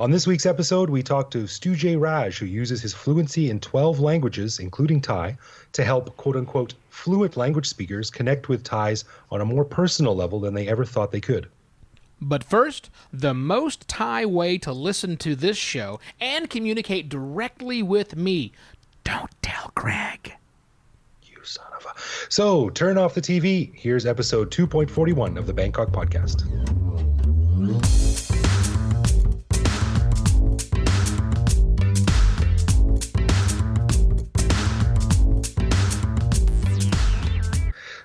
On this week's episode, we talk to Stu Jay Raj, who uses his fluency in 12 languages, including Thai, to help quote-unquote fluent language speakers connect with Thais on a more personal level than they ever thought they could. But first, the most Thai way to listen to this show and communicate directly with me. Don't tell Greg. You son of a... So, turn off the TV. Here's episode 2.41 of the Bangkok Podcast.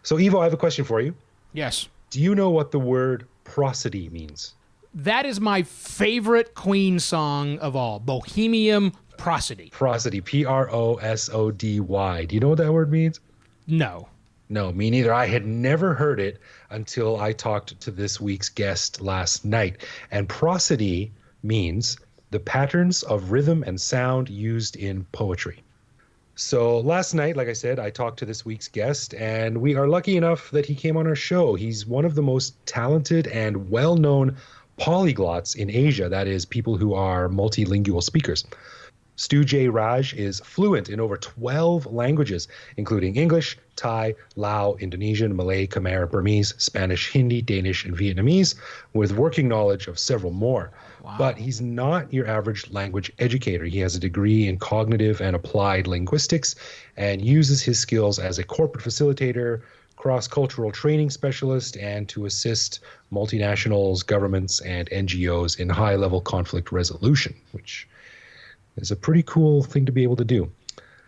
So, Ivo, I have a question for you. Yes. Do you know what the word prosody means? That is my favorite Queen song of all, Bohemian Prosody. Prosody, Prosody. Do you know what that word means? No. No, me neither. I had never heard it until I talked to this week's guest last night. And prosody means the patterns of rhythm and sound used in poetry. So last night, like I said, I talked to this week's guest, and we are lucky enough that he came on our show. He's one of the most talented and well-known polyglots in Asia, that is, people who are multilingual speakers. Stu Jay Raj is fluent in over 12 languages, including English, Thai, Lao, Indonesian, Malay, Khmer, Burmese, Spanish, Hindi, Danish, and Vietnamese, with working knowledge of several more. Wow. But he's not your average language educator. He has a degree in cognitive and applied linguistics and uses his skills as a corporate facilitator, cross-cultural training specialist, and to assist multinationals, governments, and NGOs in high-level conflict resolution, which is a pretty cool thing to be able to do.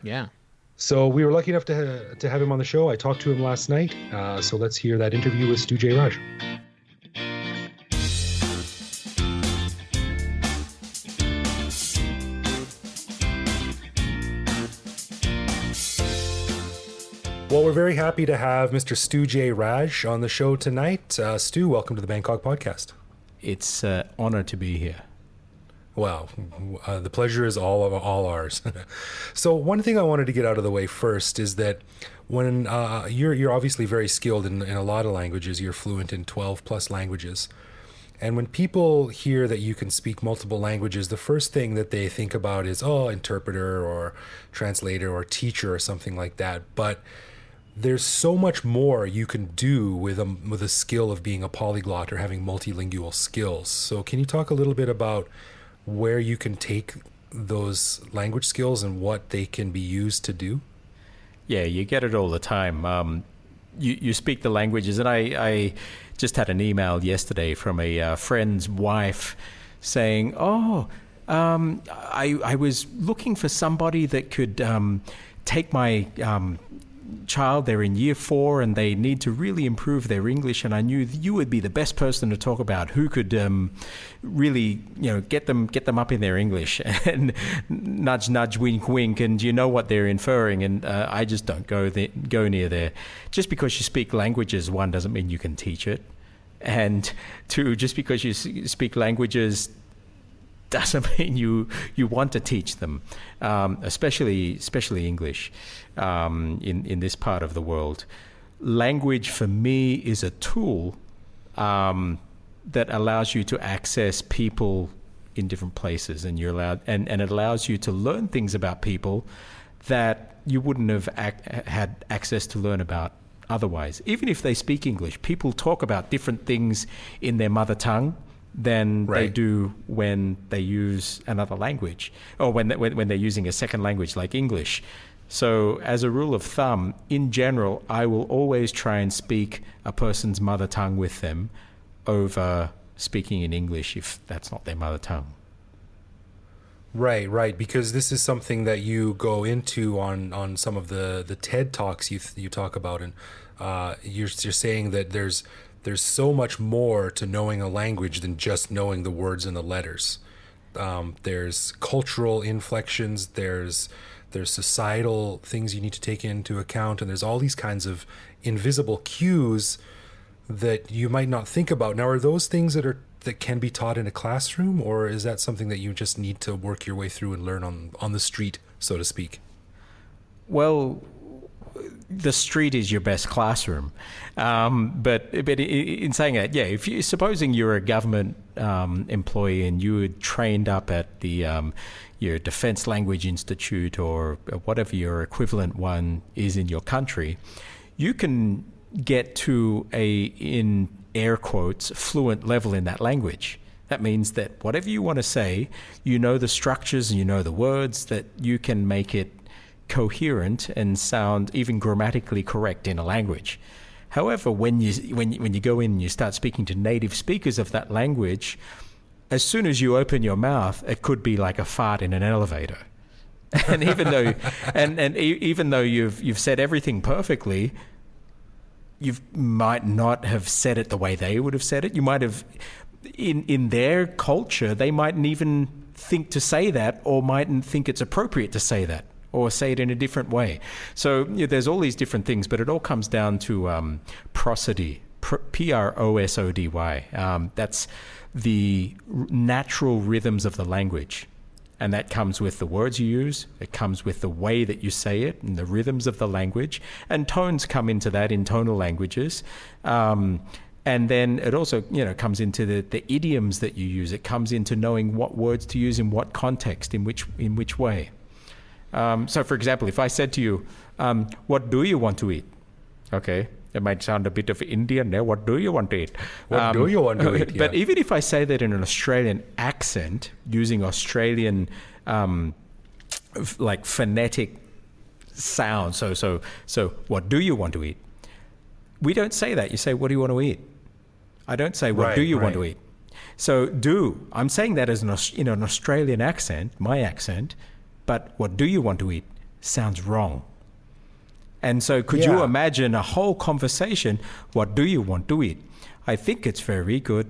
Yeah. So we were lucky enough to have him on the show. I talked to him last night. So let's hear that interview with Stu Jay Raj. Well, we're very happy to have Mr. Stu Jay Raj on the show tonight. Stu, welcome to the Bangkok Podcast. It's an honor to be here. Well, the pleasure is all ours. So one thing I wanted to get out of the way first is that when you're obviously very skilled in a lot of languages, you're fluent in 12 plus languages. And when people hear that you can speak multiple languages, the first thing that they think about is, interpreter or translator or teacher or something like that. But there's so much more you can do with a skill of being a polyglot or having multilingual skills. So can you talk a little bit about where you can take those language skills and what they can be used to do? Yeah, you get it all the time. You speak the languages, and I just had an email yesterday from a friend's wife saying, I was looking for somebody that could take my child. They're in year 4 and they need to really improve their English, and I knew you would be the best person to talk about who could really get them up in their English. And nudge nudge, wink wink, and you know what they're inferring. And I just don't go near there. Just because you speak languages, one, doesn't mean you can teach it, and two, just because you speak languages doesn't mean you want to teach them, especially English in this part of the world. Language for me is a tool that allows you to access people in different places, and and it allows you to learn things about people that you wouldn't have had access to learn about otherwise. Even if they speak English, people talk about different things in their mother tongue than they do when they use another language, or when they're using a second language like English. So as a rule of thumb, in general, I will always try and speak a person's mother tongue with them over speaking in English if that's not their mother tongue. Right, because this is something that you go into on some of the TED Talks you talk about, and you're saying that there's so much more to knowing a language than just knowing the words and the letters. There's cultural inflections, there's societal things you need to take into account, and there's all these kinds of invisible cues that you might not think about. Now, are those things that can be taught in a classroom, or is that something that you just need to work your way through and learn on the street, so to speak? Well, the street is your best classroom. But in saying that, yeah, supposing you're a government employee and you were trained up at the your Defense Language Institute or whatever your equivalent one is in your country, you can get to in air quotes, fluent level in that language. That means that whatever you want to say, you know the structures and you know the words, that you can make it coherent and sound even grammatically correct in a language. However, when you go in and you start speaking to native speakers of that language, as soon as you open your mouth, it could be like a fart in an elevator. And even though you've said everything perfectly, you might not have said it the way they would have said it. You might have, in their culture, they mightn't even think to say that, or mightn't think it's appropriate to say that, or say it in a different way. So there's all these different things, but it all comes down to prosody, Prosody. That's the natural rhythms of the language. And that comes with the words you use, it comes with the way that you say it, and the rhythms of the language. And tones come into that in tonal languages. And then it also, comes into the idioms that you use. It comes into knowing what words to use in what context, in which way. So, for example, if I said to you, what do you want to eat? Okay, it might sound a bit of Indian there. What do you want to eat? What do you want to eat? Yeah. But even if I say that in an Australian accent, using Australian like phonetic sound, so what do you want to eat? We don't say that. You say, what do you want to eat? I don't say, what do you want to eat? So I'm saying that as in an Australian accent, my accent, but what do you want to eat sounds wrong. And so could you imagine a whole conversation, what do you want to eat? I think it's very good.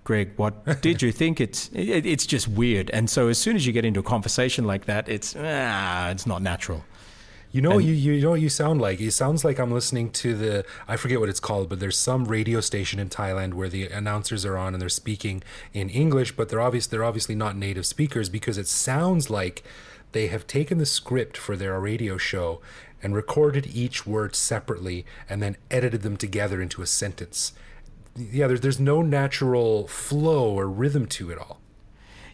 Greg, what did you think? It's just weird. And so as soon as you get into a conversation like that, it's not natural. You know what you sound like? It sounds like I'm listening to I forget what it's called, but there's some radio station in Thailand where the announcers are on and they're speaking in English, but they're obviously not native speakers, because it sounds like they have taken the script for their radio show and recorded each word separately and then edited them together into a sentence. Yeah, there's no natural flow or rhythm to it all.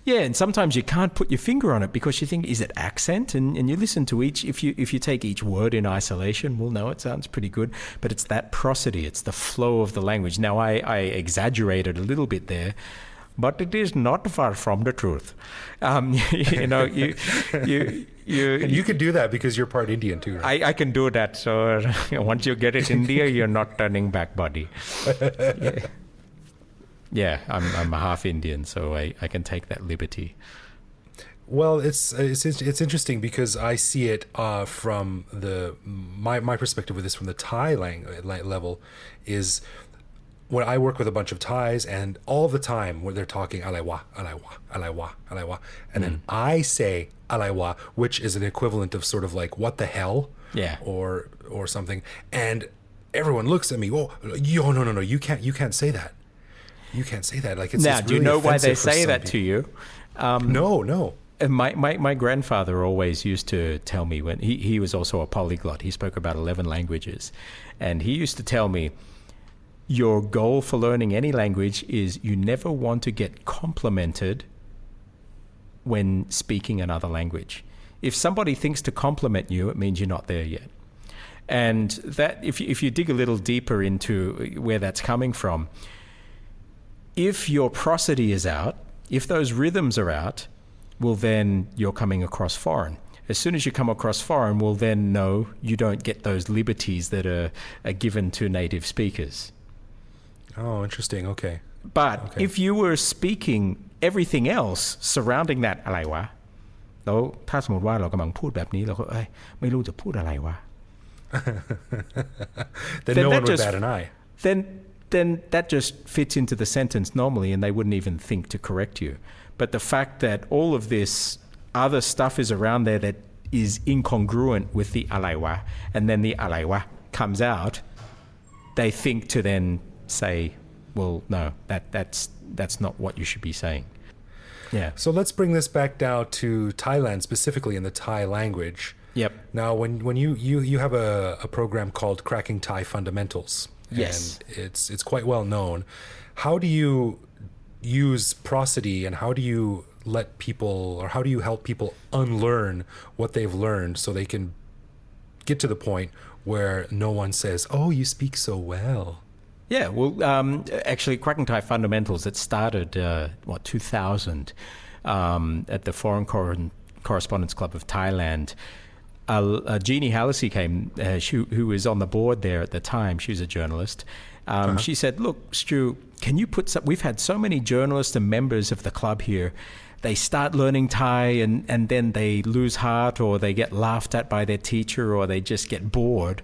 Yeah, and sometimes you can't put your finger on it because you think, is it accent? And you listen to each, if you take each word in isolation, well, no, it sounds pretty good, but it's that prosody, it's the flow of the language. Now, I exaggerated a little bit there, but it is not far from the truth. You could do that because you're part Indian too, right? I can do that. So once you get it India, you're not turning back, buddy. Yeah, I'm a half Indian, so I can take that liberty. Well, it's interesting because I see it from my perspective with this from the Thai level is when I work with a bunch of Thais, and all the time when they're talking alaiwa, alaiwa, alaiwa, alaiwa, and then I say alaiwa, which is an equivalent of sort of like what the hell, or something, and everyone looks at me. Oh, no, you can't say that. You can't say that. Like it's now. It's Do you really know why they say that to you? No. My grandfather always used to tell me, when he was also a polyglot. He spoke about 11 languages, and he used to tell me, your goal for learning any language is you never want to get complimented when speaking another language. If somebody thinks to compliment you, it means you're not there yet. And that, if you dig a little deeper into where that's coming from, if your prosody is out, if those rhythms are out, well, then you're coming across foreign. As soon as you come across foreign, well, then no, you don't get those liberties that are given to native speakers. Oh, interesting. Okay. But if you were speaking everything else surrounding that อะไรวะแล้วถ้าสมมติว่าเรากำลังพูดแบบนี้เราก็ไม่รู้จะพูดอะไรวะ then no one would bat an eye. Then that just fits into the sentence normally, and they wouldn't even think to correct you. But the fact that all of this other stuff is around there that is incongruent with the alaiwa, and then the alaiwa comes out, they think to then say, well, no, that's not what you should be saying. Yeah. So let's bring this back down to Thailand, specifically in the Thai language. Yep. Now, when you have a program called Cracking Thai Fundamentals, Yes. and it's quite well known. How do you use prosody, and how do you help people unlearn what they've learned so they can get to the point where no one says, "Oh, you speak so well"? Yeah, well, actually, Cracking Thai Fundamentals, it started, 2000, at the Foreign Correspondents Club of Thailand. Jeannie Hallisey came, who was on the board there at the time. She was a journalist. She said, "Look, Stu, can you put some..." We've had so many journalists and members of the club here. They start learning Thai and then they lose heart, or they get laughed at by their teacher, or they just get bored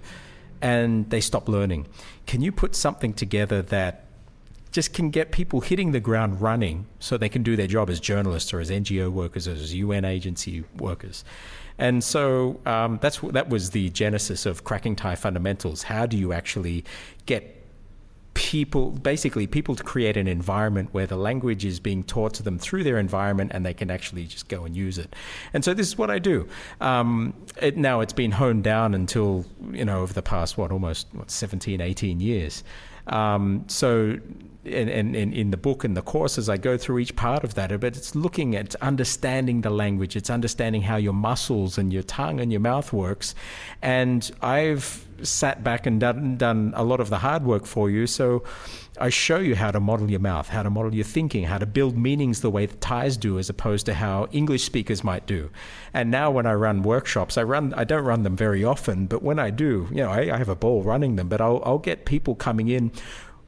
and they stop learning. Can you put something together that just can get people hitting the ground running so they can do their job as journalists or as NGO workers or as UN agency workers? And so that was the genesis of Cracking Thai Fundamentals. How do you actually get people to create an environment where the language is being taught to them through their environment and they can actually just go and use it? And so this is what I do. Now it's been honed down until, over the past, almost 17, 18 years. So in the book and the courses, I go through each part of that, but it's looking at understanding the language. It's understanding how your muscles and your tongue and your mouth works. And I've sat back and done a lot of the hard work for you. So I show you how to model your mouth, how to model your thinking, how to build meanings the way the Thais do, as opposed to how English speakers might do. And now when I run workshops, I don't run them very often, but when I do, I have a ball running them, but I'll get people coming in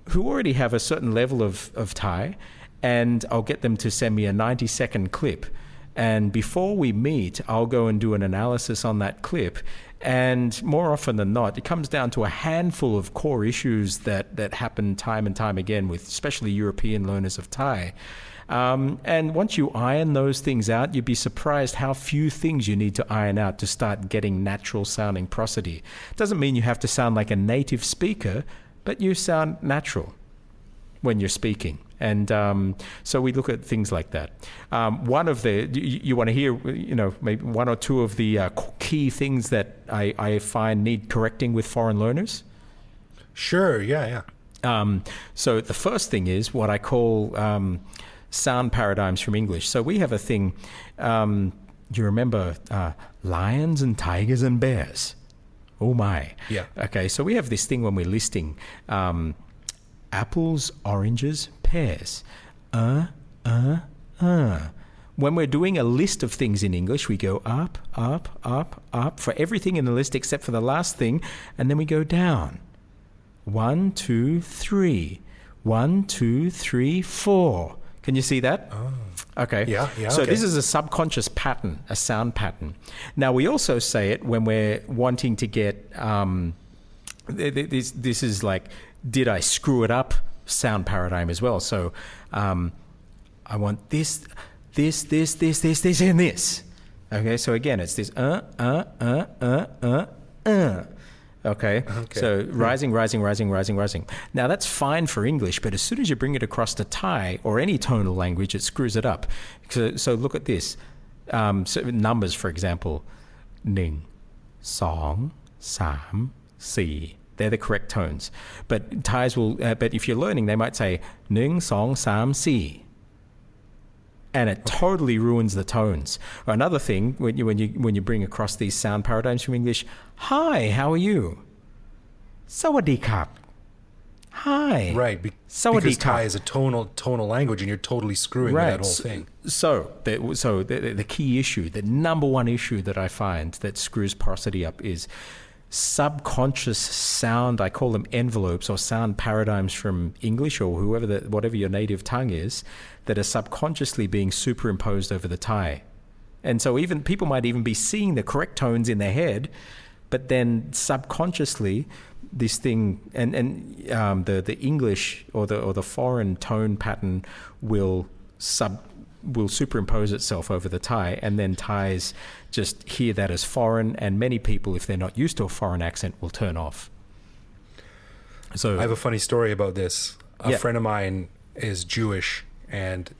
who already have a certain level of Thai, and I'll get them to send me a 90-second clip. And before we meet, I'll go and do an analysis on that clip. And more often than not, it comes down to a handful of core issues that happen time and time again with especially European learners of Thai. And once you iron those things out, you'd be surprised how few things you need to iron out to start getting natural sounding prosody. It doesn't mean you have to sound like a native speaker, but you sound natural when you're speaking. And so we look at things like that. One of the, you want to hear, maybe one or two of the key things that I find need correcting with foreign learners? Sure, yeah. So the first thing is what I call sound paradigms from English. So we have a thing, you remember lions and tigers and bears? Oh my. Yeah. Okay, so we have this thing when we're listing apples, oranges, pears. When we're doing a list of things in English, we go up, up, up, up for everything in the list except for the last thing, and then we go down. 1, 2, 3. 1, 2, 3, 4. Can you see that? Oh. Okay. Yeah. So okay. This is a subconscious pattern, a sound pattern. Now, we also say it when we're wanting to get, this is like, did I screw it up sound paradigm as well. So I want this, and this. Okay, so again, it's this, Okay, so rising. Now that's fine for English, but as soon as you bring it across to Thai or any tonal language, it screws it up. So look at this. So numbers, for example, 1, 2, 3, 4. They're the correct tones. But Thais will, but if you're learning, they might say 1, 2, 3, 4. And it totally ruins the tones. Or another thing, when you bring across these sound paradigms from English, hi, how are you? Sawadee krap. Hi. Right, because Thai is a tonal language, and you're totally screwing with that whole thing. So the key issue, the number one issue that I find that screws prosody up is subconscious sound. I call them envelopes or sound paradigms from English or whatever your native tongue is, that are subconsciously being superimposed over the Thai. And so even people might even be seeing the correct tones in their head, but then subconsciously this thing and the English or the foreign tone pattern will superimpose itself over the Thai, and then Thais just hear that as foreign, and many people, if they're not used to a foreign accent, will turn off. I have a funny story about this. A friend of mine is Jewish, and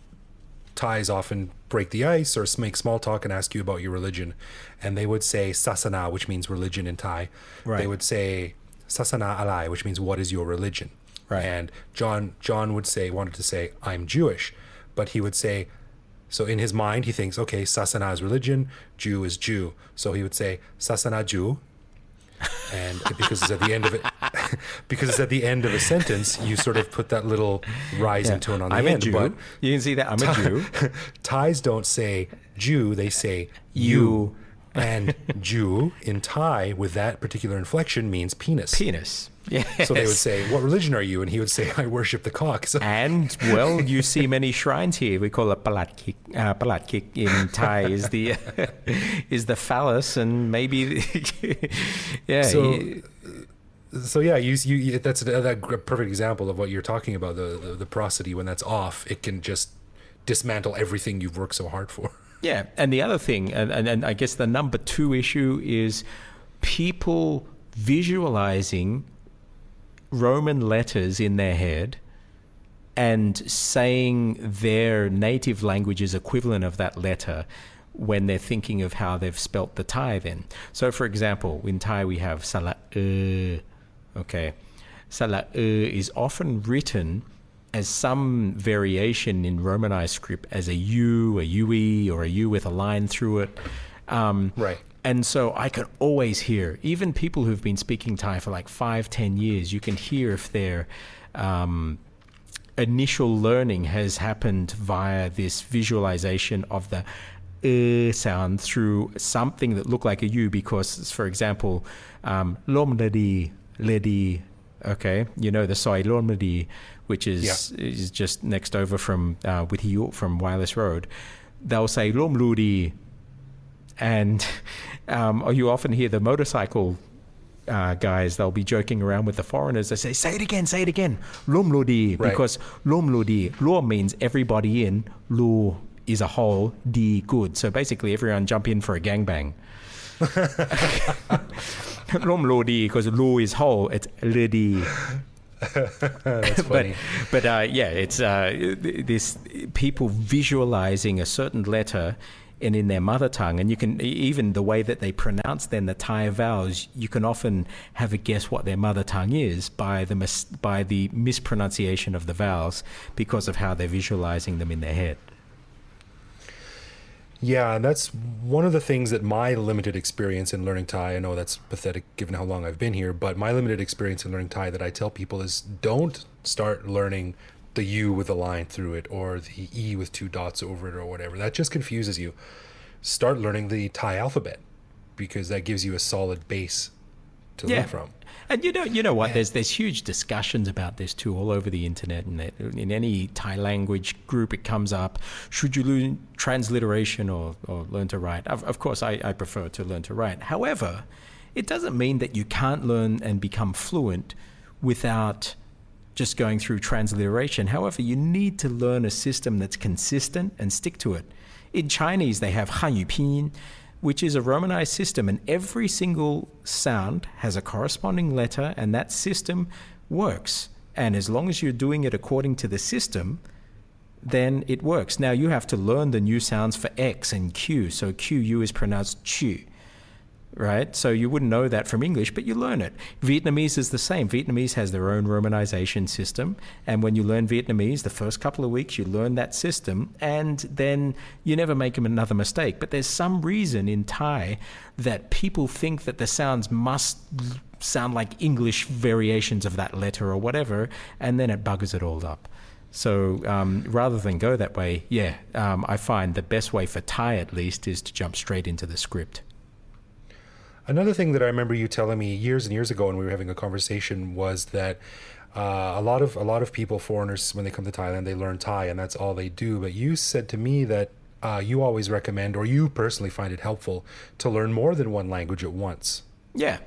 Thais often break the ice or make small talk and ask you about your religion, and they would say sasana, which means religion in Thai. Right. They would say sasana alai, which means what is your religion. Right. And John wanted to say I'm Jewish, but he would say, so in his mind he thinks, okay, sasana is religion, Jew is Jew, so he would say sasana Jew. And because it's at the end of it, because it's at the end of a sentence, you sort of put that little rising tone on the I'm end. a Jew. But You can see that I'm a Jew. Thais don't say Jew, they say you. And Jew in Thai with that particular inflection means penis. Penis. Yes. So they would say, what religion are you? And he would say, I worship the cock. So, And well, you see many shrines here. We call it palat kik in Thai is the is the phallus, and maybe yeah. So yeah, you that's a perfect example of what you're talking about. The prosody, when that's off, it can just dismantle everything you've worked so hard for. Yeah, and the other thing, and I guess the number 2 issue is people visualizing Roman letters in their head and saying their native language's equivalent of that letter when they're thinking of how they've spelt the Thai then. So for example, in Thai we have sala okay. Sala is often written as some variation in Romanized script as a U, a UE, or a U with a line through it. Right. And so I could always hear, even people who've been speaking Thai for like 5-10 years, you can hear if their initial learning has happened via this visualization of the sound through something that looked like a U, because, for example, lom ledi, okay, you know the soy lom ledi, which is just next over from Withiu from Wireless Road. They'll say lom ludi. And you often hear the motorcycle guys, they'll be joking around with the foreigners. They say it again, lom ludi, right. Because lom ludi, lo means everybody in, lu is a whole, di good. So basically everyone jump in for a gangbang. Lom ludi, because lu is whole, it's lidi. That's funny. But yeah, it's this people visualizing a certain letter and in their mother tongue, and you can even the way that they pronounce then the Thai vowels, you can often have a guess what their mother tongue is by the mispronunciation of the vowels because of how they're visualizing them in their head. Yeah, and that's one of the things that my limited experience in learning Thai, I know that's pathetic given how long I've been here, but my limited experience in learning Thai that I tell people is don't start learning the U with a line through it or the E with 2 dots over it or whatever. That just confuses you. Start learning the Thai alphabet because that gives you a solid base to learn from. And you know what? There's huge discussions about this too all over the internet, and in any Thai language group it comes up. Should you learn transliteration or learn to write? Of course, I prefer to learn to write. However, it doesn't mean that you can't learn and become fluent without just going through transliteration. However, you need to learn a system that's consistent and stick to it. In Chinese, they have Hanyu Pinyin, which is a Romanized system, and every single sound has a corresponding letter, and that system works. And as long as you're doing it according to the system, then it works. Now, you have to learn the new sounds for X and Q. So QU is pronounced Chu, right? So you wouldn't know that from English, but you learn it. Vietnamese is the same. Vietnamese has their own romanization system. And when you learn Vietnamese, the first couple of weeks, you learn that system, and then you never make another mistake. But there's some reason in Thai that people think that the sounds must sound like English variations of that letter or whatever, and then it buggers it all up. So rather than go that way, I find the best way for Thai, at least, is to jump straight into the script. Another thing that I remember you telling me years and years ago when we were having a conversation was that a lot of people, foreigners, when they come to Thailand, they learn Thai and that's all they do. But you said to me that you always recommend, or you personally find it helpful, to learn more than one language at once. Yeah.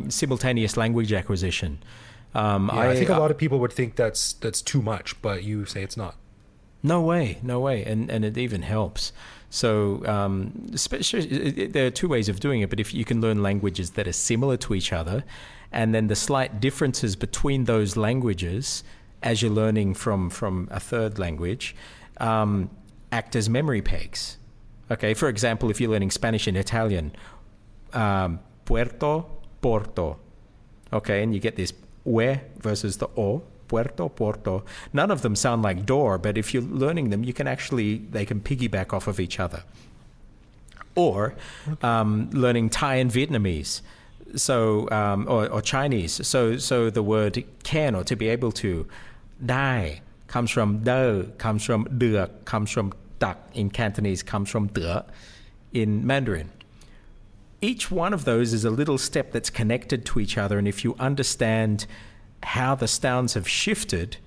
Simultaneous language acquisition. I think a lot of people would think that's too much, but you say it's not. No way. And it even helps. So especially, there are 2 ways of doing it, but if you can learn languages that are similar to each other, and then the slight differences between those languages as you're learning from a third language, act as memory pegs. Okay, for example, if you're learning Spanish and Italian, puerto, porto. Okay, and you get this ue versus the o, puerto, porto. None of them sound like door, but if you're learning them, they can piggyback off of each other. Or learning Thai and Vietnamese, so or Chinese. So the word can, or to be able to, dai comes from de, comes from duc, comes from tak in Cantonese, comes from de in Mandarin. Each one of those is a little step that's connected to each other, and if you understand how the sounds have shifted,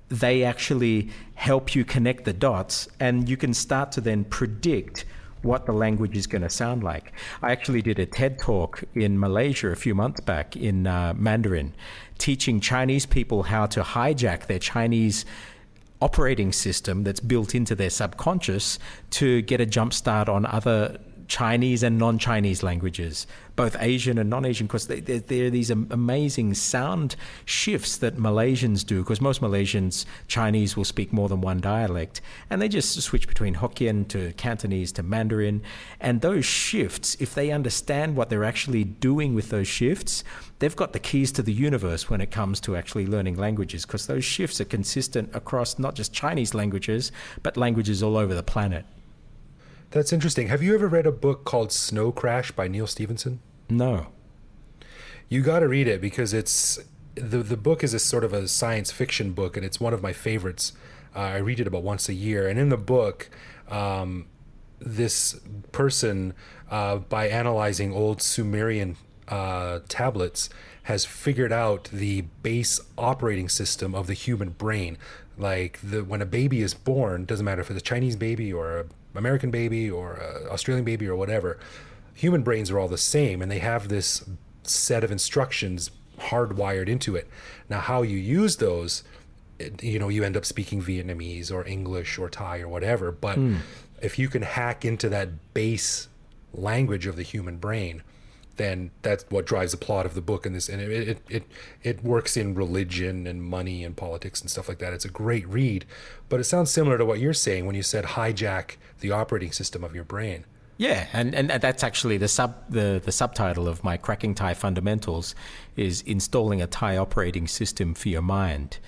they actually help you connect the dots, and you can start to then predict what the language is going to sound like. I actually did a TED talk in Malaysia a few months back in Mandarin, teaching Chinese people how to hijack their Chinese operating system that's built into their subconscious to get a jump start on other Chinese and non-Chinese languages, both Asian and non-Asian, because there are these amazing sound shifts that Malaysians do, because most Malaysians, Chinese will speak more than one dialect, and they just switch between Hokkien to Cantonese to Mandarin. And those shifts, if they understand what they're actually doing with those shifts, they've got the keys to the universe when it comes to actually learning languages, because those shifts are consistent across not just Chinese languages, but languages all over the planet. That's interesting. Have you ever read a book called Snow Crash by Neil Stephenson? No. You got to read it, because it's the book is a sort of a science fiction book, and it's one of my favorites. I read it about once a year. And in the book, this person, by analyzing old Sumerian tablets, has figured out the base operating system of the human brain. Like when a baby is born, doesn't matter if it's a Chinese baby or a American baby or Australian baby or whatever, human brains are all the same, and they have this set of instructions hardwired into it. Now, how you use those, you end up speaking Vietnamese or English or Thai or whatever, but if you can hack into that base language of the human brain, then that's what drives the plot of the book. And it works in religion and money and politics and stuff like that. It's a great read, but it sounds similar to what you're saying when you said hijack the operating system of your brain. Yeah, and that's actually the subtitle of my Cracking Thai Fundamentals is installing a Thai operating system for your mind.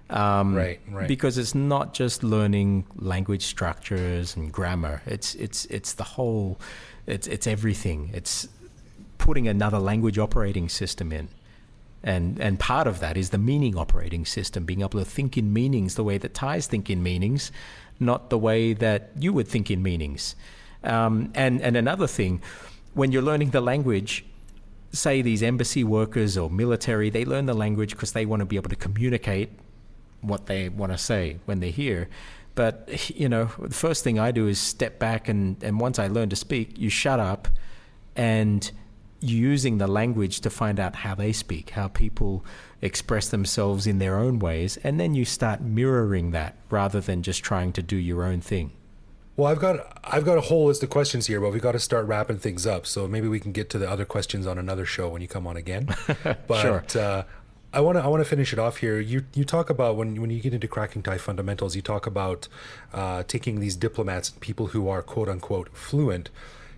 Right. Because it's not just learning language structures and grammar. It's the whole. It's everything. It's putting another language operating system in. And part of that is the meaning operating system, being able to think in meanings the way that Thais think in meanings, not the way that you would think in meanings. And another thing, when you're learning the language, say these embassy workers or military, they learn the language because they want to be able to communicate what they want to say when they're here. But, the first thing I do is step back, and once I learn to speak, you shut up and using the language to find out how they speak, how people express themselves in their own ways, and then you start mirroring that rather than just trying to do your own thing. Well, I've got a whole list of questions here, but we've got to start wrapping things up. So maybe we can get to the other questions on another show when you come on again. But sure. I want to finish it off here. You talk about when you get into Cracking Thai Fundamentals, you talk about taking these diplomats, people who are quote unquote fluent.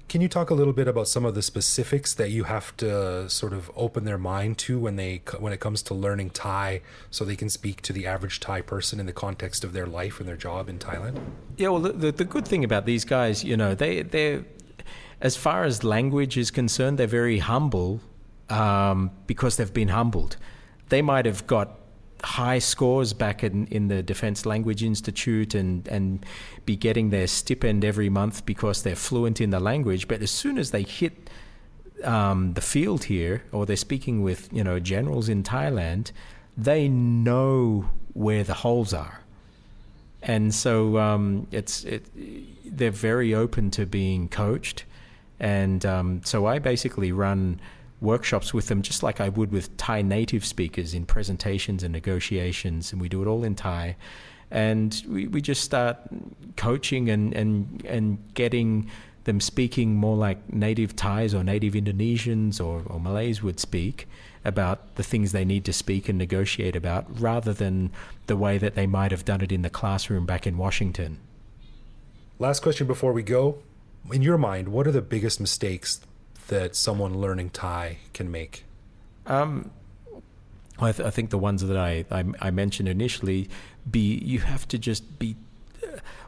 Can you talk a little bit about some of the specifics that you have to sort of open their mind to when it comes to learning Thai, so they can speak to the average Thai person in the context of their life and their job in Thailand? Yeah, well, the good thing about these guys, they're as far as language is concerned, they're very humble because they've been humbled. They might have got high scores back in the Defense Language Institute and be getting their stipend every month because they're fluent in the language. But as soon as they hit the field here, or they're speaking with generals in Thailand, they know where the holes are, and so they're very open to being coached. And so I basically run workshops with them just like I would with Thai native speakers in presentations and negotiations, and we do it all in Thai. And we just start coaching and getting them speaking more like native Thais or native Indonesians or Malays would speak about the things they need to speak and negotiate about, rather than the way that they might have done it in the classroom back in Washington. Last question before we go. In your mind, what are the biggest mistakes that someone learning Thai can make? I think the ones that I mentioned initially, you have to just be,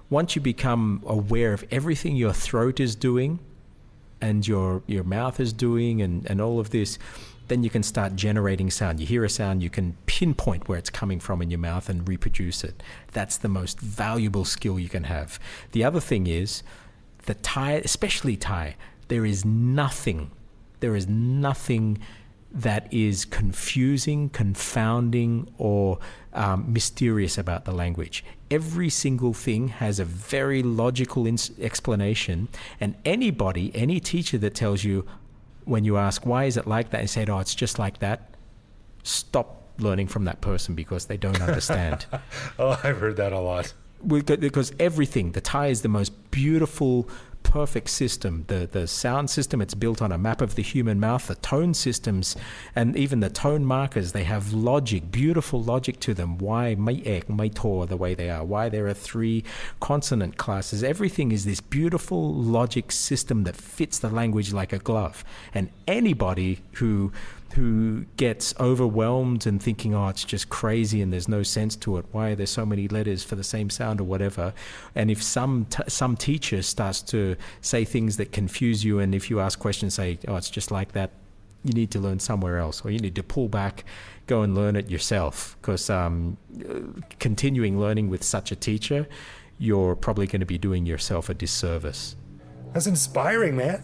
once you become aware of everything your throat is doing and your mouth is doing and all of this, then you can start generating sound. You hear a sound, you can pinpoint where it's coming from in your mouth and reproduce it. That's the most valuable skill you can have. The other thing is that Thai, especially Thai, there is nothing that is confusing, confounding, or mysterious about the language. Every single thing has a very logical explanation, and any teacher that tells you, when you ask, why is it like that, and said, oh, it's just like that, stop learning from that person because they don't understand. Oh, I've heard that a lot. Because everything, the Thai is the most beautiful, perfect system. The sound system, it's built on a map of the human mouth. The tone systems and even the tone markers, they have logic, beautiful logic to them. Why mai ek, mai to the way they are, why there are 3 consonant classes. Everything is this beautiful logic system that fits the language like a glove. And anybody who gets overwhelmed and thinking, oh, it's just crazy and there's no sense to it, why are there so many letters for the same sound or whatever, and if some teacher starts to say things that confuse you, and if you ask questions, say, oh, it's just like that, you need to learn somewhere else, or you need to pull back, go and learn it yourself, because continuing learning with such a teacher, you're probably going to be doing yourself a disservice. That's inspiring, man.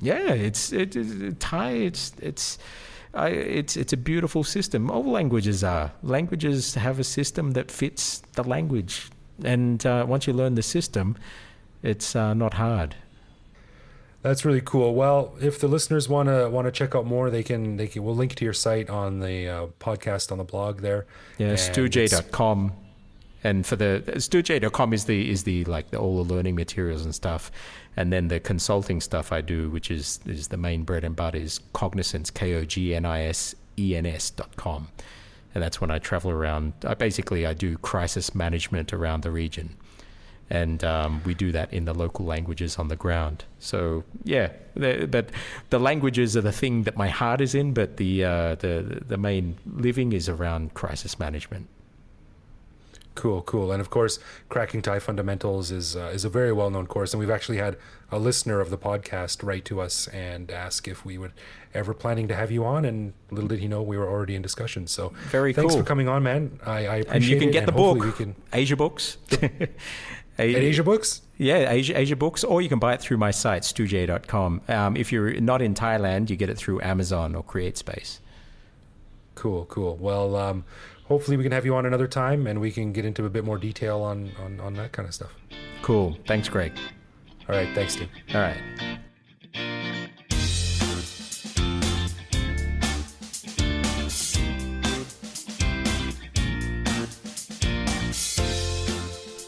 Yeah, Thai. It's a beautiful system. All languages are. Languages have a system that fits the language, and once you learn the system, it's not hard. That's really cool. Well, if the listeners want to check out more, they can. We'll link to your site on the podcast on the blog there. Yeah, stujay.com. And for the StuJay.com is the like all the learning materials and stuff, and then the consulting stuff I do, which is the main bread and butter, is Cognizance, KOGNISENS.com, and that's when I travel around. I do crisis management around the region, and we do that in the local languages on the ground. So yeah, but the languages are the thing that my heart is in, but the main living is around crisis management. Cool. And of course, Cracking Thai Fundamentals is a very well-known course. And we've actually had a listener of the podcast write to us and ask if we would ever planning to have you on. And little did he know we were already in discussion. So very thanks cool for coming on, man. I appreciate it. And you can get the book, Asia Books. At Asia Books? Yeah, Asia Books, or you can buy it through my site, stujay.com. If you're not in Thailand, you get it through Amazon or CreateSpace. Cool. Well, hopefully we can have you on another time and we can get into a bit more detail on that kind of stuff. Cool. Thanks, Greg. All right. Thanks, Stu. All right.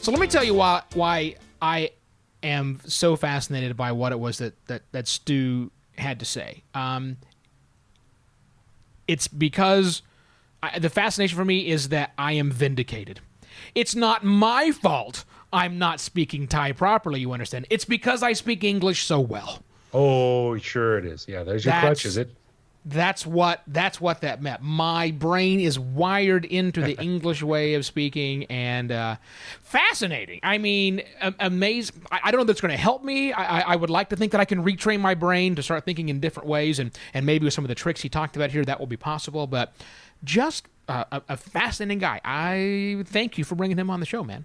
So let me tell you why I am so fascinated by what it was that Stu had to say. It's because the fascination for me is that I am vindicated. It's not my fault I'm not speaking Thai properly, you understand. It's because I speak English so well. Oh, sure it is. Yeah, there's your crutch, is it? That's what that meant. My brain is wired into the English way of speaking, and fascinating. I mean, amazing. I don't know if that's going to help me. I would like to think that I can retrain my brain to start thinking in different ways, and maybe with some of the tricks he talked about here, that will be possible. But just a fascinating guy. I thank you for bringing him on the show, man.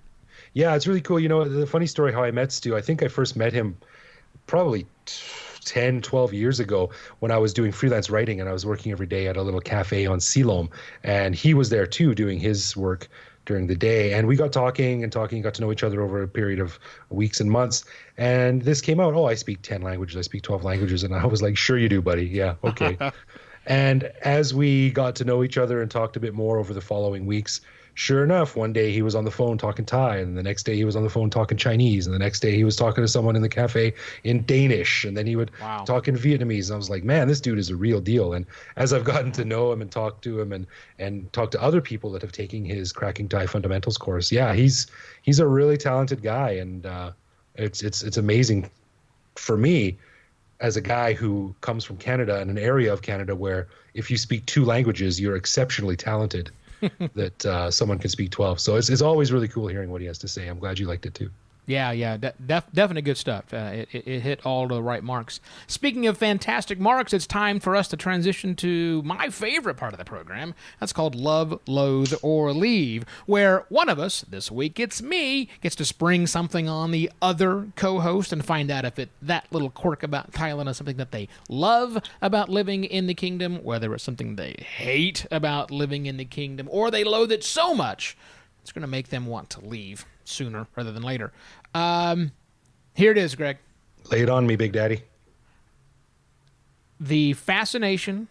Yeah, it's really cool. You know, the funny story how I met Stu, I think I first met him probably 10, 12 years ago when I was doing freelance writing and I was working every day at a little cafe on Silom. And he was there too doing his work during the day. And we got talking, got to know each other over a period of weeks and months. And this came out, I speak 10 languages, I speak 12 languages. And I was like, sure you do, buddy. Yeah, okay. And as we got to know each other and talked a bit more over the following weeks, sure enough, one day he was on the phone talking Thai, and the next day he was on the phone talking Chinese, and the next day he was talking to someone in the cafe in Danish, and then he would talk in Vietnamese. And I was like, man, this dude is a real deal. And as I've gotten to know him and talk to him and talk to other people that have taken his Cracking Thai Fundamentals course, yeah, he's a really talented guy. And It's amazing for me as a guy who comes from Canada and an area of Canada where if you speak 2 languages, you're exceptionally talented. That someone can speak 12. So it's always really cool hearing what he has to say. I'm glad you liked it too. Yeah, definitely good stuff. It hit all the right marks. Speaking of fantastic marks, it's time for us to transition to my favorite part of the program. That's called Love, Loathe, or Leave, where one of us, this week it's me, gets to spring something on the other co-host and find out if that little quirk about Thailand is something that they love about living in the kingdom, whether it's something they hate about living in the kingdom, or they loathe it so much it's going to make them want to leave sooner rather than later. Here it is, Greg. Lay it on me, Big Daddy. The fascination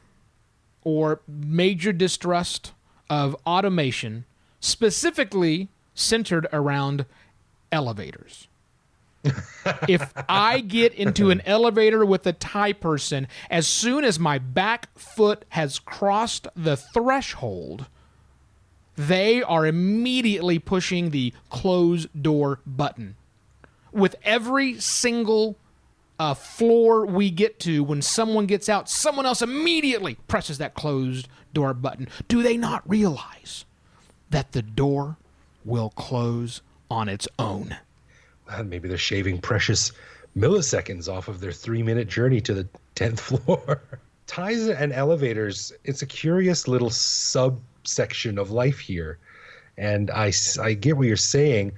or major distrust of automation, specifically centered around elevators. If I get into an elevator with a Thai person, as soon as my back foot has crossed the threshold, they are immediately pushing the close door button. With every single floor we get to, when someone gets out, someone else immediately presses that closed door button. Do they not realize that the door will close on its own? Well, maybe they're shaving precious milliseconds off of their 3-minute journey to the 10th floor. Ties and elevators, it's a curious little subsection of life here. And I get what you're saying.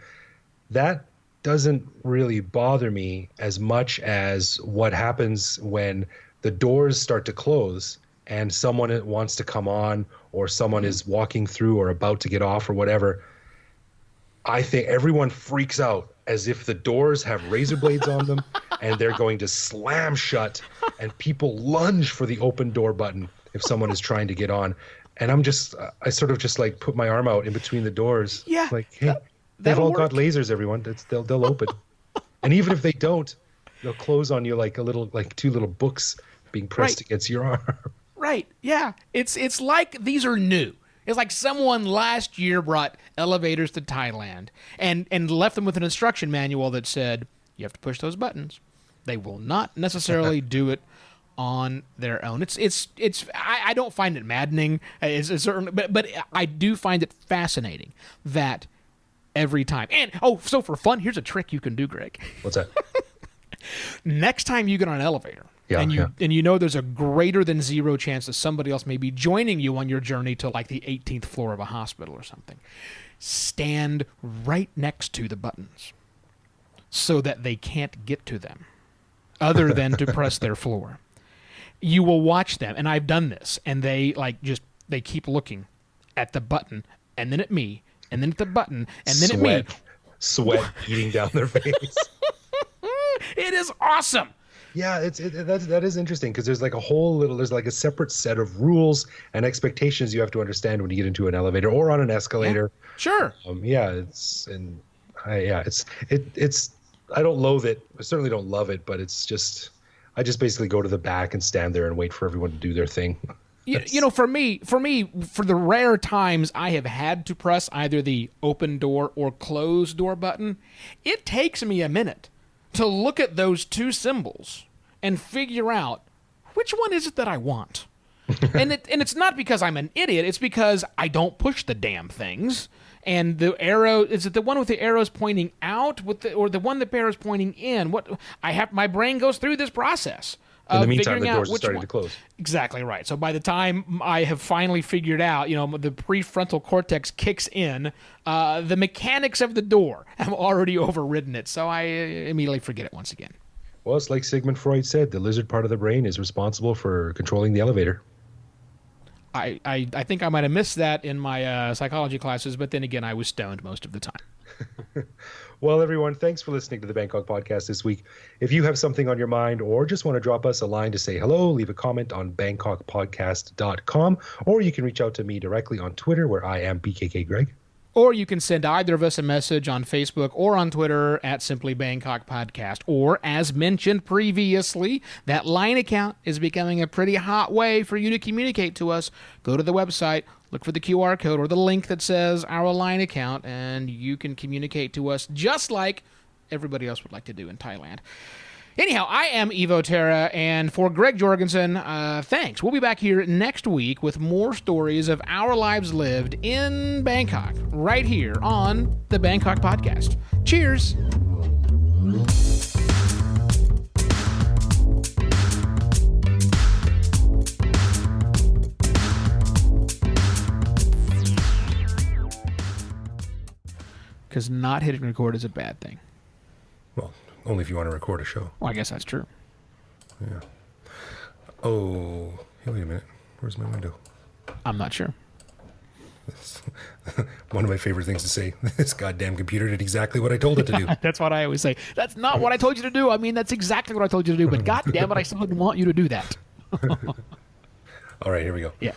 That doesn't really bother me as much as what happens when the doors start to close and someone wants to come on, or someone is walking through or about to get off or whatever. I think everyone freaks out as if the doors have razor blades on them and they're going to slam shut, and people lunge for the open door button if someone is trying to get on. And I sort of just like put my arm out in between the doors. Yeah. Like, hey, they've all got lasers, everyone. They'll open. And even if they don't, they'll close on you like 2 little books being pressed against your arm. Right. Yeah. It's like these are new. It's like someone last year brought elevators to Thailand and left them with an instruction manual that said, you have to push those buttons. They will not necessarily do it on their own. I don't find it maddening. It's certainly, but I do find it fascinating that every time. And so for fun, here's a trick you can do, Greg. What's that? Next time you get on an elevator, and you know there's a greater than 0 chance that somebody else may be joining you on your journey to like the 18th floor of a hospital or something, stand right next to the buttons so that they can't get to them other than to press their floor. You will watch them, and I've done this, and they keep looking at the button, and then at me, and then at the button, and then at me. Sweat beating down their face. It is awesome. Yeah, that is interesting, because there's like a separate set of rules and expectations you have to understand when you get into an elevator or on an escalator. Yeah, sure. I don't loathe it. I certainly don't love it, but I just basically go to the back and stand there and wait for everyone to do their thing. For me, for the rare times I have had to press either the open door or close door button, it takes me a minute to look at those 2 symbols and figure out which one is it that I want. and it's not because I'm an idiot. It's because I don't push the damn things. And the arrow, is it the one with the arrows pointing out or the one that the arrows pointing in? My brain goes through this process. In the meantime, the doors are starting to close. Exactly right. So by the time I have finally figured out, the prefrontal cortex kicks in, the mechanics of the door have already overridden it. So I immediately forget it once again. Well, it's like Sigmund Freud said, the lizard part of the brain is responsible for controlling the elevator. I think I might have missed that in my psychology classes, but then again, I was stoned most of the time. Well, everyone, thanks for listening to the Bangkok Podcast this week. If you have something on your mind or just want to drop us a line to say hello, leave a comment on bangkokpodcast.com, or you can reach out to me directly on Twitter, where I am BKK Greg. Or you can send either of us a message on Facebook or on Twitter at Simply Bangkok Podcast. Or, as mentioned previously, that line account is becoming a pretty hot way for you to communicate to us. Go to the website, look for the QR code or the link that says our line account, and you can communicate to us just like everybody else would like to do in Thailand. Anyhow, I am Evo Terra, and for Greg Jorgensen, thanks. We'll be back here next week with more stories of our lives lived in Bangkok, right here on the Bangkok Podcast. Cheers! Because not hitting record is a bad thing. Well, only if you want to record a show. Well, I guess that's true. Yeah. Oh, hey, wait a minute. Where's my window? I'm not sure. One of my favorite things to say. This goddamn computer did exactly what I told it to do. That's what I always say. That's not what I told you to do. I mean, that's exactly what I told you to do. But God damn it, I still didn't want you to do that. All right, here we go. Yeah.